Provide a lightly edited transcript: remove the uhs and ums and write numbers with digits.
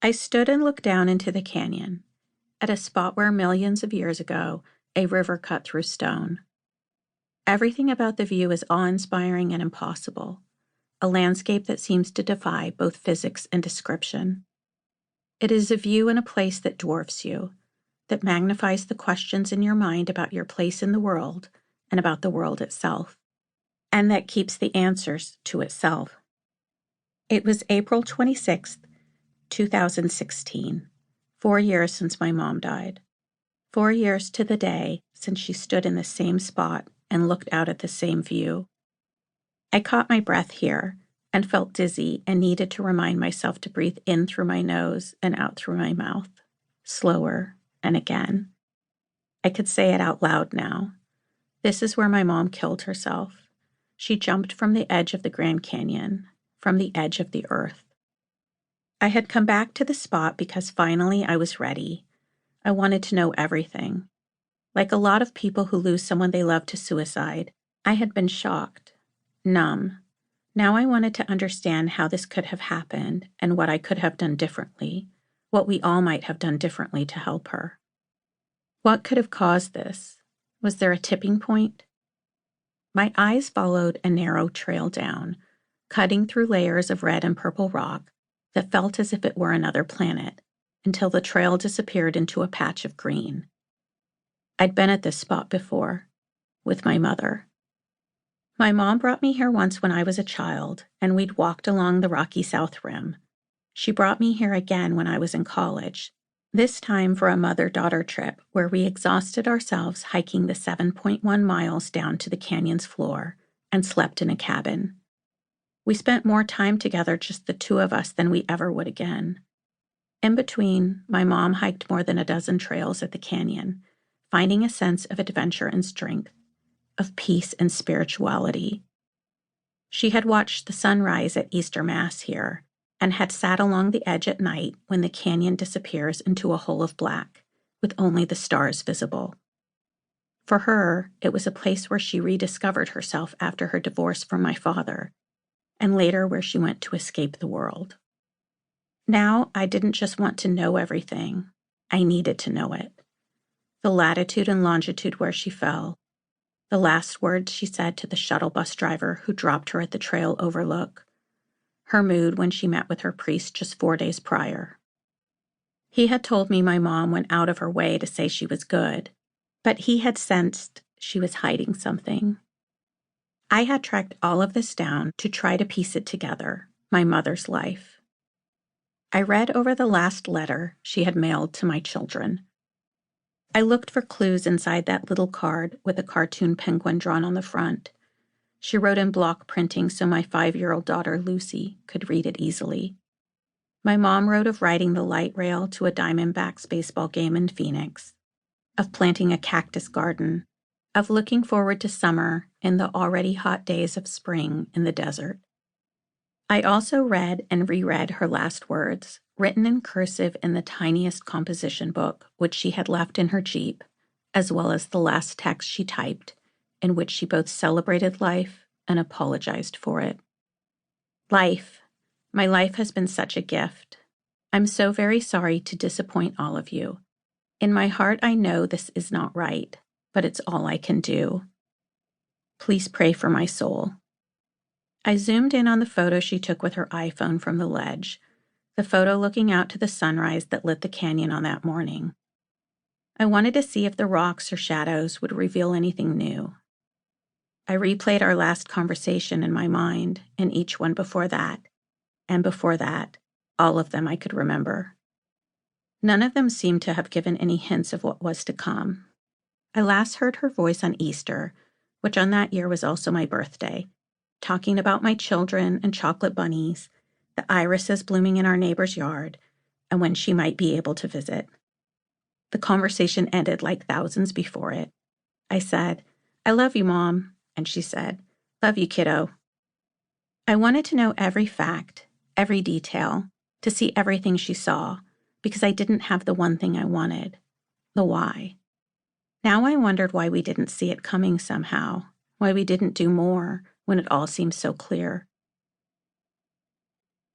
I stood and looked down into the canyon, at a spot where millions of years ago a river cut through stone. Everything about the view is awe-inspiring and impossible, a landscape that seems to defy both physics and description. It is a view in a place that dwarfs you, that magnifies the questions in your mind about your place in the world and about the world itself, and that keeps the answers to itself. It was April 26th, 2016, 4 years since my mom died. 4 years to the day since she stood in the same spot and looked out at the same view. I caught my breath here and felt dizzy and needed to remind myself to breathe in through my nose and out through my mouth, slower and again. I could say it out loud now. This is where my mom killed herself. She jumped from the edge of the Grand Canyon, from the edge of the earth. I had come back to the spot because finally I was ready. I wanted to know everything. Like a lot of people who lose someone they love to suicide, I had been shocked, numb. Now I wanted to understand how this could have happened and what I could have done differently, what we all might have done differently to help her. What could have caused this? Was there a tipping point? My eyes followed a narrow trail down, cutting through layers of red and purple rock that felt as if it were another planet, until the trail disappeared into a patch of green. I'd been at this spot before, with my mother. My mom brought me here once when I was a child, and we'd walked along the rocky South Rim. She brought me here again when I was in college, this time for a mother-daughter trip where we exhausted ourselves hiking the 7.1 miles down to the canyon's floor and slept in a cabin. We spent more time together, just the two of us, than we ever would again. In between, my mom hiked more than a dozen trails at the canyon, finding a sense of adventure and strength, of peace and spirituality. She had watched the sunrise at Easter Mass here, and had sat along the edge at night when the canyon disappears into a hole of black, with only the stars visible. For her, it was a place where she rediscovered herself after her divorce from my father, and later where she went to escape the world. Now, I didn't just want to know everything, I needed to know it. The latitude and longitude where she fell, the last words she said to the shuttle bus driver who dropped her at the trail overlook, her mood when she met with her priest just 4 days prior. He had told me my mom went out of her way to say she was good, but he had sensed she was hiding something. I had tracked all of this down to try to piece it together, my mother's life. I read over the last letter she had mailed to my children. I looked for clues inside that little card with a cartoon penguin drawn on the front. She wrote in block printing so my 5-year-old daughter, Lucy, could read it easily. My mom wrote of riding the light rail to a Diamondbacks baseball game in Phoenix, of planting a cactus garden, of looking forward to summer in the already hot days of spring in the desert. I also read and reread her last words, written in cursive in the tiniest composition book which she had left in her Jeep, as well as the last text she typed, in which she both celebrated life and apologized for it. Life. My life has been such a gift. I'm so very sorry to disappoint all of you. In my heart, I know this is not right, but it's all I can do. Please pray for my soul. I zoomed in on the photo she took with her iPhone from the ledge, the photo looking out to the sunrise that lit the canyon on that morning. I wanted to see if the rocks or shadows would reveal anything new. I replayed our last conversation in my mind, and each one before that, and before that, all of them I could remember. None of them seemed to have given any hints of what was to come. I last heard her voice on Easter, which on that year was also my birthday, talking about my children and chocolate bunnies, the irises blooming in our neighbor's yard, and when she might be able to visit. The conversation ended like thousands before it. I said, "I love you, Mom," and she said, "Love you, kiddo." I wanted to know every fact, every detail, to see everything she saw, because I didn't have the one thing I wanted, the why. Now I wondered why we didn't see it coming somehow, why we didn't do more when it all seemed so clear.